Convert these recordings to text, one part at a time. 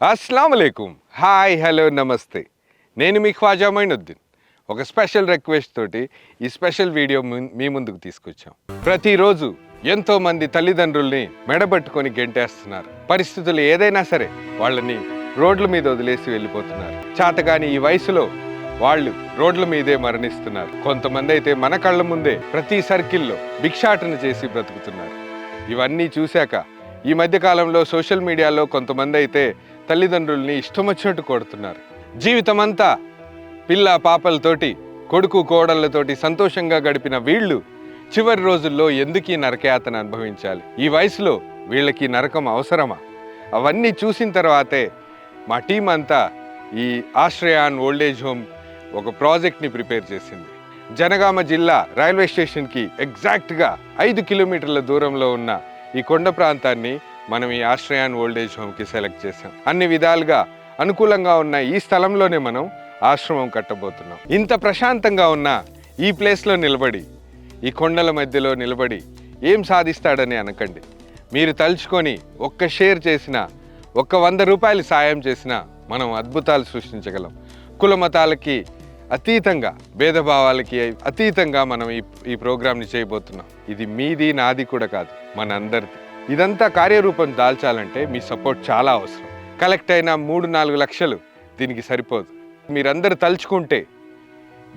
అస్సలాముఅలైకుం. Hi, hello, నమస్తే. నేను మీ ఖ్వాజా మొయినుద్దీన్. ఒక స్పెషల్ రిక్వెస్ట్ తోటి ఈ స్పెషల్ వీడియో మీ ముందుకు తీసుకొచ్చాం. ప్రతిరోజు ఎంతోమంది తల్లిదండ్రుల్ని మెడబట్టుకొని గెంటేస్తున్నారు. పరిస్థితులు ఏదైనా సరే వాళ్ళని రోడ్ల మీద వదిలేసి వెళ్ళిపోతున్నారు. చాతగాని ఈ వయసులో వాళ్ళు రోడ్ల మీదే మరణిస్తున్నారు. కొంతమంది అయితే మన కళ్ళ ముందే ప్రతి సర్కిల్లో భిక్షాటన చేసి బ్రతుకుతున్నారు. ఇవన్నీ చూశాక ఈ మధ్యకాలంలో సోషల్ మీడియాలో కొంతమంది అయితే తల్లిదండ్రుల్ని ఇష్టమొచ్చినట్టు కొడుతున్నారు. జీవితమంతా పిల్ల పాపలతోటి కొడుకు కోడళ్ళతోటి సంతోషంగా గడిపిన వీళ్ళు చివరి రోజుల్లో ఎందుకు ఈ నరకయాతన అనుభవించాలి? ఈ వయసులో వీళ్ళకి నరకం అవసరమా? అవన్నీ చూసిన తర్వాతే మా టీం అంతా ఈ ఆశ్రయాన్ ఓల్డేజ్ హోమ్ ఒక ప్రాజెక్ట్ని ప్రిపేర్ చేసింది. జనగామ జిల్లా రైల్వే స్టేషన్కి ఎగ్జాక్ట్గా 5 కిలోమీటర్ల దూరంలో ఉన్న ఈ కొండ ప్రాంతాన్ని మనం ఈ ఆశ్రయాన్ ఓల్డేజ్ హోమ్కి సెలెక్ట్ చేసాం. అన్ని విధాలుగా అనుకూలంగా ఉన్న ఈ స్థలంలోనే మనం ఆశ్రమం కట్టబోతున్నాం. ఇంత ప్రశాంతంగా ఉన్న ఈ ప్లేస్లో నిలబడి, ఈ కొండల మధ్యలో నిలబడి ఏం సాధిస్తాడని అనకండి. మీరు తలుచుకొని ఒక్క షేర్ చేసినా, ఒక్క 100 రూపాయలు సాయం చేసినా మనం అద్భుతాలు సృష్టించగలం. కుల మతాలకి అతీతంగా, భేదభావాలకి అతీతంగా మనం ఈ ప్రోగ్రామ్ని చేయబోతున్నాం. ఇది మీది, నాది కూడా కాదు, మనందరిది. ఇదంతా కార్యరూపం దాల్చాలంటే మీ సపోర్ట్ చాలా అవసరం. కలెక్ట్ అయిన 3-4 లక్షలు దీనికి సరిపోదు. మీరందరూ తలుచుకుంటే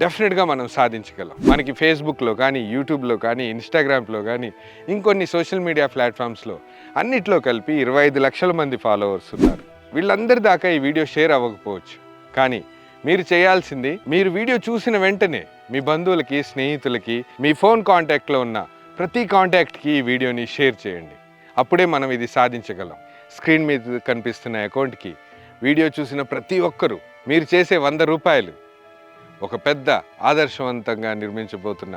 డెఫినెట్గా మనం సాధించగలం. మనకి ఫేస్బుక్లో కానీ, యూట్యూబ్లో కానీ, ఇన్స్టాగ్రామ్లో కానీ, ఇంకొన్ని సోషల్ మీడియా ప్లాట్ఫామ్స్లో అన్నిట్లో కలిపి 25 లక్షల మంది ఫాలోవర్స్ ఉన్నారు. వీళ్ళందరి దాకా ఈ వీడియో షేర్ అవ్వకపోవచ్చు, కానీ మీరు చేయాల్సింది, మీరు వీడియో చూసిన వెంటనే మీ బంధువులకి, స్నేహితులకి, మీ ఫోన్ కాంటాక్ట్లో ఉన్న ప్రతి కాంటాక్ట్కి ఈ వీడియోని షేర్ చేయండి. అప్పుడే మనం ఇది సాధించగలం. స్క్రీన్ మీద కనిపిస్తున్న అకౌంట్కి వీడియో చూసిన ప్రతి ఒక్కరూ మీరు చేసే 100 రూపాయలు ఒక పెద్ద ఆదర్శవంతంగా నిర్మించబోతున్న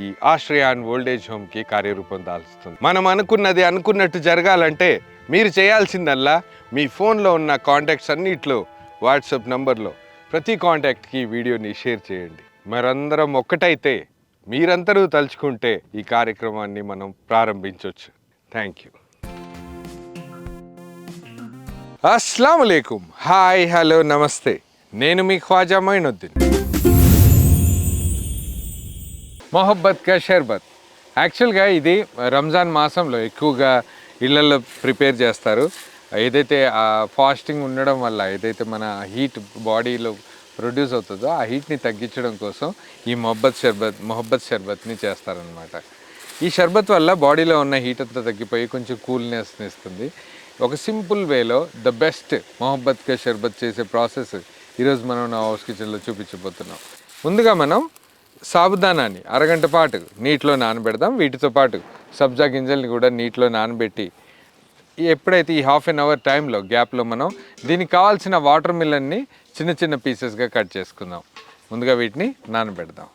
ఈ ఆశ్రయాన్ ఓల్డేజ్ హోమ్కి కార్యరూపం దాల్చుతుంది. మనం అనుకున్నది అనుకున్నట్టు జరగాలంటే మీరు చేయాల్సిందల్లా మీ ఫోన్లో ఉన్న కాంటాక్ట్స్ అన్నిట్లో వాట్సాప్ నంబర్లో ప్రతి కాంటాక్ట్కి వీడియోని షేర్ చేయండి. మరందరం ఒక్కటైతే, మీరందరూ తలుచుకుంటే ఈ కార్యక్రమాన్ని మనం ప్రారంభించవచ్చు. Thank you. అస్సలాముఅలైకుం. హాయ్, హలో, నమస్తే. నేను మీ ఖ్వాజా మొయినుద్దీన్. మొహబ్బత్ కా షర్బత్. యాక్చువల్గా ఇది రంజాన్ మాసంలో ఎక్కువగా ఇళ్లలో ప్రిపేర్ చేస్తారు. ఏదైతే ఫాస్టింగ్ ఉండడం వల్ల ఏదైతే మన హీట్ బాడీలో ప్రొడ్యూస్ అవుతుందో ఆ హీట్ని తగ్గించడం కోసం ఈ మొహబ్బత్ షర్బత్ని చేస్తారనమాట. ఈ షర్బత్ వల్ల బాడీలో ఉన్న హీట్ అంతా తగ్గిపోయి కొంచెం కూల్నెస్ని ఇస్తుంది. ఒక సింపుల్ వేలో ద బెస్ట్ మొహబ్బత్ కా షర్బత్ చేసే ప్రాసెస్ ఈరోజు మనం నా హౌస్ కిచెన్లో చూపించబోతున్నాం. ముందుగా మనం సాబుదానాన్ని అరగంట పాటు నీటిలో నానబెడదాం. వీటితో పాటు సబ్జా గింజల్ని కూడా నీటిలో నానబెట్టి ఎప్పుడైతే ఈ 1/2 అవర్ టైంలో గ్యాప్లో మనం దీనికి కావాల్సిన వాటర్ మిలన్ని చిన్న చిన్న పీసెస్గా కట్ చేసుకుందాం. ముందుగా వీటిని నానబెడదాం.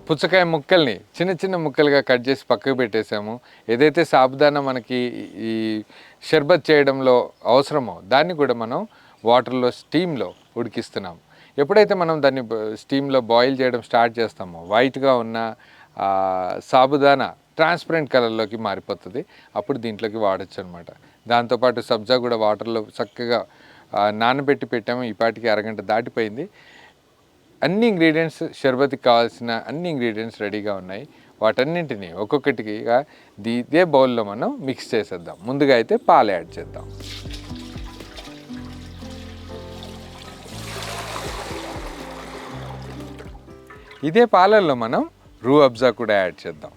పుచ్చకాయ ముక్కల్ని చిన్న చిన్న ముక్కలుగా కట్ చేసి పక్కకు పెట్టేసాము. ఏదైతే సాబుదానా మనకి ఈ షర్బత్ చేయడంలో అవసరమో దాన్ని కూడా మనం వాటర్లో స్టీమ్లో ఉడికిస్తున్నాము. ఎప్పుడైతే మనం దాన్ని స్టీమ్లో బాయిల్ చేయడం స్టార్ట్ చేస్తామో వైట్గా ఉన్న సాబుదానా ట్రాన్స్పరెంట్ కలర్లోకి మారిపోతుంది. అప్పుడు దీంట్లోకి వాడచ్చు అనమాట. దాంతోపాటు సబ్జా కూడా వాటర్లో చక్కగా నానబెట్టి పెట్టాము. ఈ పాటికి అరగంట దాటిపోయింది. అన్ని ఇంగ్రీడియంట్స్ షర్బత్కి కావాల్సిన అన్ని ఇంగ్రీడియంట్స్ రెడీగా ఉన్నాయి. వాటన్నింటినీ ఒక్కొక్కటిగా ఇదే బౌల్లో మనం మిక్స్ చేసేద్దాం. ముందుగా అయితే పాలు యాడ్ చేద్దాం. ఇదే పాలల్లో మనం రూ అబ్జా కూడా యాడ్ చేద్దాం.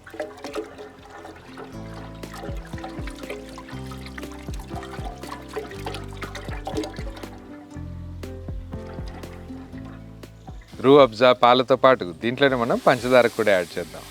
రూ అబ్జా పాలతో పాటు దీంట్లోనే మనం పంచదార కూడా యాడ్ చేద్దాం.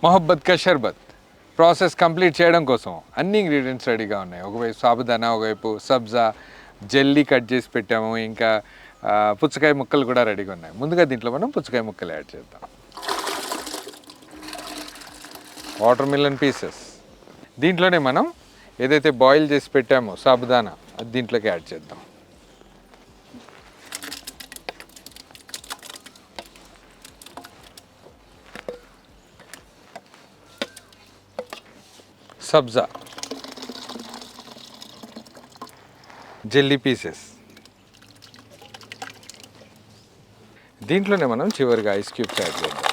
మొహబ్బత్ కా షర్బత్ ప్రాసెస్ కంప్లీట్ చేయడం కోసం అన్ని ఇంగ్రీడియంట్స్ రెడీగా ఉన్నాయి. ఒకవైపు సాబుదానా, ఒకవైపు సబ్జా, జెల్లీ కట్ చేసి పెట్టాము, ఇంకా పుచ్చకాయ ముక్కలు కూడా రెడీగా ఉన్నాయి. ముందుగా దీంట్లో మనం పుచ్చకాయ ముక్కలు యాడ్ చేద్దాం. వాటర్ మిలన్ పీసెస్ దీంట్లోనే మనం ఏదైతే బాయిల్ చేసి పెట్టామో సాబుదానా అది దీంట్లోకి యాడ్ చేద్దాం. సబ్జా, జెల్లీ పీసెస్ దీంట్లోనే మనం చివరిగా ఐస్ క్యూబ్స్ యాడ్ చేద్దాం.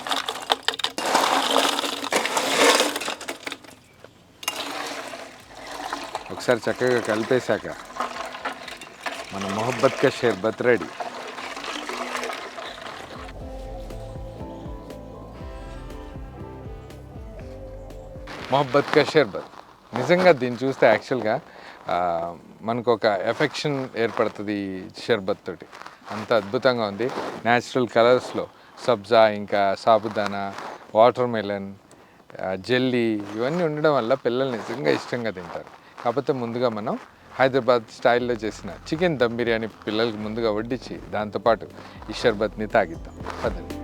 ఒకసారి చక్కగా కలిపేశాక మన మొహబ్బత్ కా షర్బత్ రెడీ. మొహబ్బత్ కా షర్బత్ నిజంగా దీన్ని చూస్తే యాక్చువల్గా మనకు ఒక ఎఫెక్షన్ ఏర్పడుతుంది ఈ షర్బత్ తోటి. అంత అద్భుతంగా ఉంది. న్యాచురల్ కలర్స్లో సబ్జా, ఇంకా సాబుదానా, వాటర్ మెలన్, జెల్లీ ఇవన్నీ ఉండడం వల్ల పిల్లలు నిజంగా ఇష్టంగా తింటారు. కాకపోతే ముందుగా మనం హైదరాబాద్ స్టైల్లో చేసిన చికెన్ దమ్ బిర్యానీ పిల్లలకి ముందుగా వడ్డించి దాంతోపాటు ఈ షర్బత్ని తాగిద్దాం. పదండి.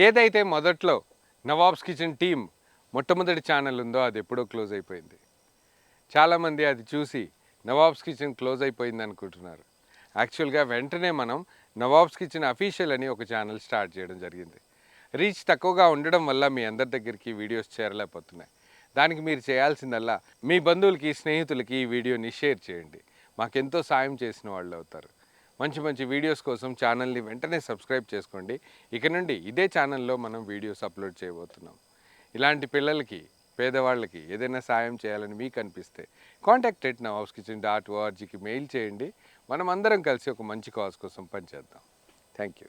ఏదైతే మొదట్లో నవాబ్స్ కిచెన్ టీమ్ మొట్టమొదటి ఛానల్ ఉందో అది ఎప్పుడో క్లోజ్ అయిపోయింది. చాలామంది అది చూసి నవాబ్స్ కిచెన్ క్లోజ్ అయిపోయింది అనుకుంటున్నారు. యాక్చువల్గా వెంటనే మనం నవాబ్స్ కిచెన్ అఫీషియల్ అని ఒక ఛానల్ స్టార్ట్ చేయడం జరిగింది. రీచ్ తక్కువగా ఉండడం వల్ల మీ అందరి దగ్గరికి వీడియోస్ చేరలేకపోతున్నాయి. దానికి మీరు చేయాల్సిందల్లా మీ బంధువులకి, స్నేహితులకి ఈ వీడియోని షేర్ చేయండి. మాకెంతో సాయం చేసిన వాళ్ళు అవుతారు. మంచి మంచి వీడియోస్ కోసం ఛానల్ని వెంటనే సబ్స్క్రైబ్ చేసుకోండి. ఇక నుండి ఇదే ఛానల్లో మనం వీడియోస్ అప్లోడ్ చేయబోతున్నాం. ఇలాంటి పిల్లలకి, పేదవాళ్ళకి ఏదైనా సాయం చేయాలని మీకు అనిపిస్తే contact@nawabskitchen.orgకి మెయిల్ చేయండి. మనం అందరం కలిసి ఒక మంచి కాజ్ కోసం పనిచేద్దాం. Thank you.